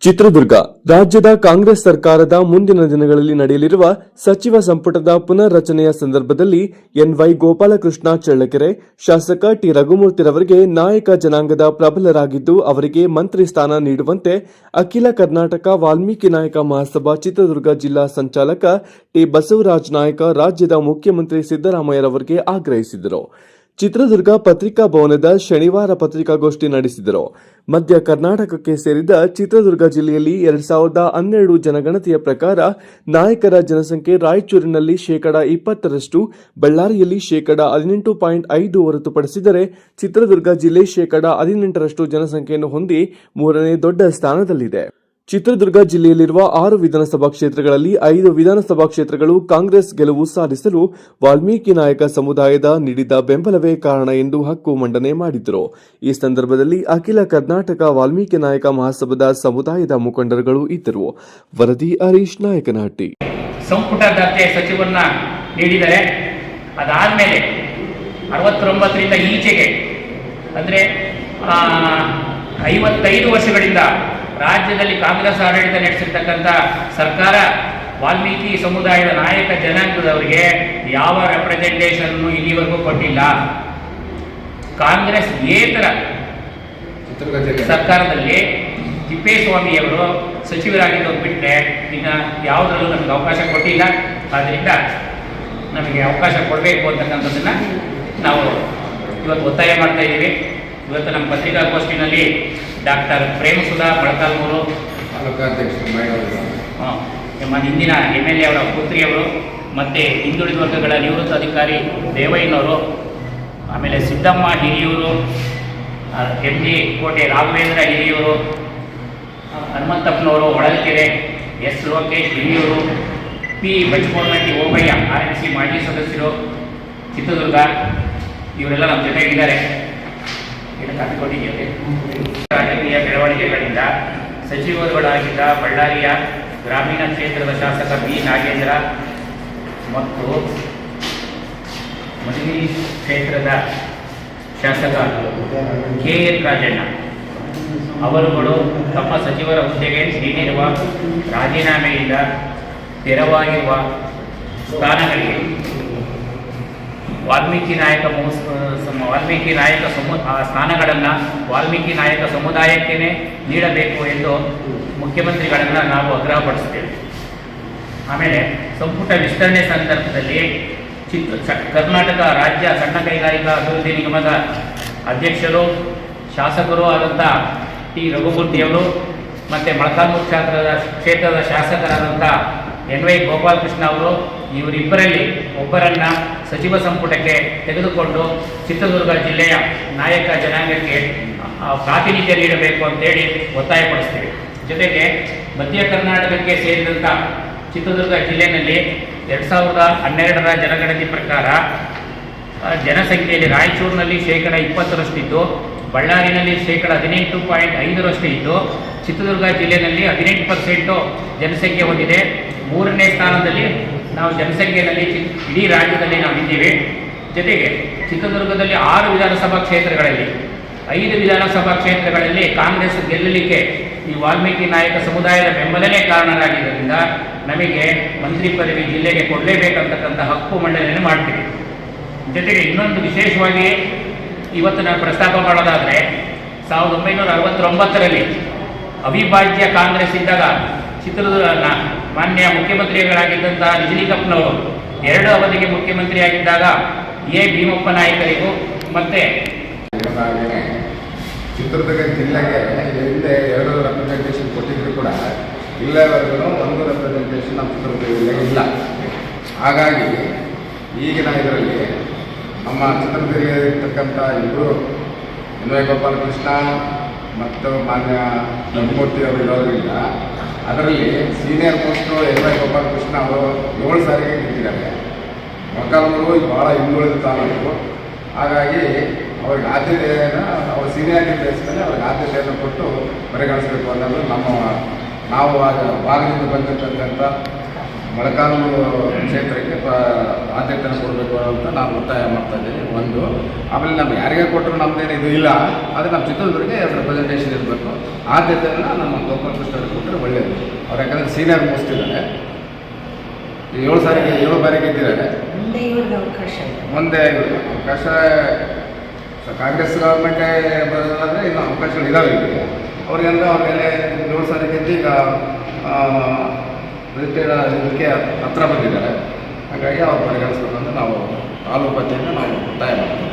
ಚಿತ್ರದುರ್ಗ ರಾಜ್ಯದ ಕಾಂಗ್ರೆಸ್ ಸರ್ಕಾರದ ಮುಂದಿನ ದಿನಗಳಲ್ಲಿ ನಡೆಯಲಿರುವ ಸಚಿವ ಸಂಪುಟದ ಪುನರ್ ರಚನೆಯ ಸಂದರ್ಭದಲ್ಲಿ ಎನ್ವೈ ಗೋಪಾಲಕೃಷ್ಣ ಚಳ್ಳಕೆರೆ, ಶಾಸಕ ಟಿ ರಘುಮೂರ್ತಿರವರಿಗೆ ನಾಯಕ ಜನಾಂಗದ ಪ್ರಬಲರಾಗಿದ್ದು ಅವರಿಗೆ ಮಂತ್ರಿ ಸ್ಥಾನ ನೀಡುವಂತೆ ಅಖಿಲ ಕರ್ನಾಟಕ ವಾಲ್ಮೀಕಿ ನಾಯಕ ಮಹಾಸಭಾ ಚಿತ್ರದುರ್ಗ ಜಿಲ್ಲಾ ಸಂಚಾಲಕ ಟಿ ಬಸವರಾಜ ನಾಯಕ ರಾಜ್ಯದ ಮುಖ್ಯಮಂತ್ರಿ ಸಿದ್ದರಾಮಯ್ಯರವರಿಗೆ ಆಗ್ರಹಿಸಿದರು. ಚಿತ್ರದುರ್ಗ ಪತ್ರಿಕಾ ಭವನದ ಶನಿವಾರ ಪತ್ರಿಕಾಗೋಷ್ಠಿ ನಡೆಸಿದರು. ಮಧ್ಯ ಕರ್ನಾಟಕಕ್ಕೆ ಸೇರಿದ ಚಿತ್ರದುರ್ಗ ಜಿಲ್ಲೆಯಲ್ಲಿ 2012 ಜನಗಣತಿಯ ಪ್ರಕಾರ ನಾಯಕರ ಜನಸಂಖ್ಯೆ ರಾಯಚೂರಿನಲ್ಲಿ 20%, ಬಳ್ಳಾರಿಯಲ್ಲಿ 18.5% ಹೊರತುಪಡಿಸಿದರೆ ಚಿತ್ರದುರ್ಗ ಜಿಲ್ಲೆ 18% ಜನಸಂಖ್ಯೆಯನ್ನು ಹೊಂದಿ ಮೂರನೇ ದೊಡ್ಡ ಸ್ಥಾನದಲ್ಲಿದೆ. ಚಿತ್ರದುರ್ಗ ಜಿಲ್ಲೆಯಲ್ಲಿರುವ 6 ವಿಧಾನಸಭಾ ಕ್ಷೇತ್ರಗಳಲ್ಲಿ 5 ವಿಧಾನಸಭಾ ಕ್ಷೇತ್ರಗಳು ಕಾಂಗ್ರೆಸ್ ಗೆಲುವು ಸಾಧಿಸಲು ವಾಲ್ಮೀಕಿ ನಾಯಕ ಸಮುದಾಯದ ನೀಡಿದ ಬೆಂಬಲವೇ ಕಾರಣ ಎಂದು ಹಕ್ಕು ಮಂಡನೆ ಮಾಡಿದರು. ಈ ಸಂದರ್ಭದಲ್ಲಿ ಅಖಿಲ ಕರ್ನಾಟಕ ವಾಲ್ಮೀಕಿ ನಾಯಕ ಮಹಾಸಭಾದ ಸಮುದಾಯದ ಮುಖಂಡರುಗಳು ಇದ್ದರು. ವರದಿ ಹರೀಶ್ ನಾಯಕನಹಟ್ಟಿ. ಸಂಪುಟ ದರ್ಜೆ ಸಚಿವರನ್ನ ನೀಡಿದರೆ ಅದಾದ್ಮೇಲೆ 69ರಿಂದ ಈಚೆಗೆ ಅಂದರೆ 55 ವರ್ಷಗಳಿಂದ ರಾಜ್ಯದಲ್ಲಿ ಕಾಂಗ್ರೆಸ್ ಆಡಳಿತ ನಡೆಸಿರ್ತಕ್ಕಂಥ ಸರ್ಕಾರ ವಾಲ್ಮೀಕಿ ಸಮುದಾಯದ ನಾಯಕ ಜನಾಂಗದವರಿಗೆ ಯಾವ ರೆಪ್ರೆಸೆಂಟೇಷನ್ ಇಲ್ಲಿವರೆಗೂ ಕೊಟ್ಟಿಲ್ಲ. ಕಾಂಗ್ರೆಸ್ ಏತರ ಸರ್ಕಾರದಲ್ಲಿ ತಿಪ್ಪೇಸ್ವಾಮಿಯವರು ಸಚಿವರಾಗಿದ್ದು ಬಿಟ್ಟರೆ ಇನ್ನು ಯಾವುದರಲ್ಲೂ ನಮಗೆ ಅವಕಾಶ ಕೊಟ್ಟಿಲ್ಲ. ಆದ್ದರಿಂದ ನಮಗೆ ಅವಕಾಶ ಕೊಡಬೇಕು ಅಂತಕ್ಕಂಥದ್ದನ್ನು ನಾವು ಇವತ್ತು ಒತ್ತಾಯ ಮಾಡ್ತಾ ಇದ್ದೀವಿ. ಇವತ್ತು ನಮ್ಮ ಪತ್ರಿಕಾಗೋಷ್ಠಿನಲ್ಲಿ ಡಾಕ್ಟರ್ ಪ್ರೇಮಸುಧಾ ಮೊಳಕಾಲ್ಮೂರು, ನಮ್ಮ ಹಿಂದಿನ MLA ಅವರ ಪುತ್ರಿಯವರು, ಮತ್ತು ಹಿಂದುಳಿದ ವರ್ಗಗಳ ನಿವೃತ್ತ ಅಧಿಕಾರಿ ದೇವಯ್ಯನವರು, ಆಮೇಲೆ ಸಿದ್ದಮ್ಮ ಹಿರಿಯೂರು, MG ಕೋಟೆ Raghavendra Hiriyur, ಹನುಮಂತಪ್ಪನವರು Holalkere, S Lokesh Hiriyur, P ಬಚ್ಚಮೋರ್ನಟ್ಟಿ Obayya RNC ಮಾಜಿ ಸದಸ್ಯರು ಚಿತ್ರದುರ್ಗ, ಇವರೆಲ್ಲ ನಮ್ಮ ಜೊತೆಗಿದ್ದಾರೆ. ರಾಜಕೀಯ ಬೆಳವಣಿಗೆಗಳಿಂದ ಸಚಿವರುಗಳಾಗಿದ್ದ ಬಳ್ಳಾರಿಯ ಗ್ರಾಮೀಣ ಕ್ಷೇತ್ರದ ಶಾಸಕ B ನಾಗೇಂದ್ರ ಮತ್ತು ಮಧುಗಿರಿ ಕ್ಷೇತ್ರದ ಶಾಸಕ KL ರಾಜಣ್ಣ ಅವರುಗಳು ತಮ್ಮ ಸಚಿವರ ಹುದ್ದೆಗೆ ನೀಡಿರುವ ರಾಜೀನಾಮೆಯಿಂದ ತೆರವಾಗಿರುವ ಸ್ಥಾನಗಳಿಗೆ ವಾಲ್ಮೀಕಿ ನಾಯಕ ಸ್ಥಾನಗಳನ್ನು ವಾಲ್ಮೀಕಿ ನಾಯಕ ಸಮುದಾಯಕ್ಕೇ ನೀಡಬೇಕು ಎಂದು ಮುಖ್ಯಮಂತ್ರಿಗಳನ್ನು ನಾವು ಆಗ್ರಹಪಡಿಸುತ್ತೇವೆ. ಆಮೇಲೆ ಸಂಪುಟ ವಿಸ್ತರಣೆ ಸಂದರ್ಭದಲ್ಲಿ ಕರ್ನಾಟಕ ರಾಜ್ಯ ಸಣ್ಣ ಕೈಗಾರಿಕಾ ಅಭಿವೃದ್ಧಿ ನಿಗಮದ ಅಧ್ಯಕ್ಷರು ಶಾಸಕರು ಆದಂಥ ಟಿ ರಘುಮೂರ್ತಿಯವರು ಮತ್ತು ಮೊಳಕಾಲ್ಮೂರು ಕ್ಷೇತ್ರದ ಶಾಸಕರಾದಂಥ ಎನ್ವೈ ಗೋಪಾಲಕೃಷ್ಣ ಅವರು, ಇವರಿಬ್ಬರಲ್ಲಿ ಒಬ್ಬರನ್ನು ಸಚಿವ ಸಂಪುಟಕ್ಕೆ ತೆಗೆದುಕೊಂಡು ಚಿತ್ರದುರ್ಗ ಜಿಲ್ಲೆಯ ನಾಯಕ ಜನಾಂಗಕ್ಕೆ ಪ್ರಾತಿನಿಧ್ಯ ನೀಡಬೇಕು ಅಂತೇಳಿ ಒತ್ತಾಯಪಡಿಸ್ತೀವಿ. ಜೊತೆಗೆ ಮಧ್ಯ ಕರ್ನಾಟಕಕ್ಕೆ ಸೇರಿದಂಥ ಚಿತ್ರದುರ್ಗ ಜಿಲ್ಲೆಯಲ್ಲಿ 2012 ಜನಗಣತಿ ಪ್ರಕಾರ ಜನಸಂಖ್ಯೆಯಲ್ಲಿ ರಾಯಚೂರಿನಲ್ಲಿ 20% ಇದ್ದು, ಬಳ್ಳಾರಿನಲ್ಲಿ 18.5% ಇದ್ದು, ಚಿತ್ರದುರ್ಗ ಜಿಲ್ಲೆಯಲ್ಲಿ 18% ಜನಸಂಖ್ಯೆ ಹೊಂದಿದೆ. ಮೂರನೇ ಸ್ಥಾನದಲ್ಲಿ ನಾವು ಜನಸಂಖ್ಯೆಯಲ್ಲಿ ಇಡೀ ರಾಜ್ಯದಲ್ಲಿ ನಾವು ಇದ್ದೀವಿ. ಜೊತೆಗೆ ಚಿತ್ರದುರ್ಗದಲ್ಲಿ 6 ವಿಧಾನಸಭಾ ಕ್ಷೇತ್ರಗಳಲ್ಲಿ 5 ವಿಧಾನಸಭಾ ಕ್ಷೇತ್ರಗಳಲ್ಲಿ ಕಾಂಗ್ರೆಸ್ ಗೆಲ್ಲಲಿಕ್ಕೆ ಈ ವಾಲ್ಮೀಕಿ ನಾಯಕ ಸಮುದಾಯದ ಬೆಂಬಲನೇ ಕಾರಣರಾಗಿದ್ದರಿಂದ ನಮಗೆ ಮಂತ್ರಿ ಪದವಿ ಜಿಲ್ಲೆಗೆ ಕೊಡಲೇಬೇಕಂತಕ್ಕಂಥ ಹಕ್ಕು ಮಂಡನೆಯನ್ನು ಮಾಡ್ತೀವಿ. ಜೊತೆಗೆ ಇನ್ನೊಂದು ವಿಶೇಷವಾಗಿ ಇವತ್ತು ನಾನು ಪ್ರಸ್ತಾಪ ಮಾಡೋದಾದರೆ 1969ರಲ್ಲಿ ಅವಿಭಾಜ್ಯ ಕಾಂಗ್ರೆಸ್ ಇದ್ದಾಗ ಚಿತ್ರದುರ್ಗ ಮಾನ್ಯ ಮುಖ್ಯಮಂತ್ರಿಗಳಾಗಿದ್ದಂತಹ ನಿಜಲಿಂಗಪ್ಪನವರು 2 ಅವಧಿಗೆ ಮುಖ್ಯಮಂತ್ರಿಯಾಗಿದ್ದಾಗ ಭೀಮಪ್ಪ ನಾಯಕರಿಗೂ ಮತ್ತು ಚಿತ್ರದುರ್ಗ ಜಿಲ್ಲೆಗೆ ಹಿಂದೆ 2 ರೆಪ್ರೆಸೆಂಟೇಷನ್ ಕೊಟ್ಟಿದ್ರು ಕೂಡ ಇಲ್ಲಿವರೆಗೂ 1 ರೆಪ್ರೆಸೆಂಟೇಷನ್ ನಮ್ಮ ಚಿತ್ರದುರ್ಗ ಜಿಲ್ಲೆಗೆ ಇಲ್ಲ. ಹಾಗಾಗಿ ಈಗಿನ ಇದರಲ್ಲಿ ನಮ್ಮ ಚಿತ್ರದುರ್ಗ ಇರ್ತಕ್ಕಂಥ ಇಬ್ಬರು ಎನ್ವೈ ಗೋಪಾಲಕೃಷ್ಣ ಮತ್ತು ಮಾನ್ಯ ರಘುಮೂರ್ತಿ ಅವರು ಇರೋದ್ರಿಂದ ಅದರಲ್ಲಿ ಸೀನಿಯರ್ ಪೋಸ್ಟು ಎನ್ವೈ ಗೋಪಾಲಕೃಷ್ಣ ಅವರು 7 ಸಾರಿಗೆ ನಿಂತಿದ್ದಾರೆ. ಮೊಳಕಾಲ್ಮೂರು ಭಾಳ ಹಿಂದುಳಿದ ತಾಲೂಕು. ಹಾಗಾಗಿ ಅವ್ರಿಗೆ ಆದ್ಯತೆಯನ್ನು ಅವ್ರ ಸೀನಿಯಾರಿಟಿ ಬೇಸ್ ಮೇಲೆ ಅವ್ರಿಗೆ ಆದ್ಯತೆಯನ್ನು ಕೊಟ್ಟು ಪರಿಗಣಿಸಬೇಕು ಅನ್ನೋದು ನಾವು ಭಾಗದಿಂದ ಬಂದಿರತಕ್ಕಂಥ ಮೊಳಕಾಲ್ಮೂರು ಕ್ಷೇತ್ರಕ್ಕೆ ಆದ್ಯತೆಯನ್ನು ಕೊಡಬೇಕು ಅಂತ ನಾವು ಒತ್ತಾಯ ಮಾಡ್ತಾ ಇದ್ದೀವಿ. ಒಂದು ಆಮೇಲೆ ನಮ್ಗೆ ಯಾರಿಗೆ ಕೊಟ್ಟರು ನಮ್ಮದೇನು ಇದು ಇಲ್ಲ, ಆದರೆ ನಮ್ಮ ಚಿತ್ರದುರ್ಗಕ್ಕೆ ರೆಪ್ರೆಸೆಂಟೇಷನ್ ಇರಬೇಕು. ಆದ್ಯತೆಯನ್ನು ನಮ್ಮ ಗೋಪಾಲಕೃಷ್ಣ ಮಾಡಿದ್ರೆ ಒಳ್ಳೆಯದು. ಅವ್ರು ಯಾಕಂದರೆ ಸೀನಿಯರ್ ಮೋಸ್ಟ್ ಇದ್ದಾರೆ, 7 ಬಾರಿ ಗೆದ್ದಿದ್ದಾರೆ. ಮುಂದೆ ಅವಕಾಶ ಕಾಂಗ್ರೆಸ್ ಗೌರ್ಮೆಂಟೇ ಬರೋದಾದರೆ ಇನ್ನು ಅವಕಾಶಗಳು ಇದಾವೆ ಈಗ ಅವ್ರಿಗೆ. ಅಂದರೆ ಅವ್ರ ಮೇಲೆ 7 ಸಾರಿ ಗೆದ್ದು ಈಗ ಇದಕ್ಕೆ ಹತ್ರ ಬಂದಿದ್ದಾರೆ. ಹಾಗಾಗಿ ಅವ್ರು ಪರಿಗಣಿಸ್ಬೇಕು ಅಂತ ನಾವು ತಾಲೂಕು ವತಿಯಿಂದ ನಾವು ಒತ್ತಾಯ ಮಾಡ್ತೀವಿ.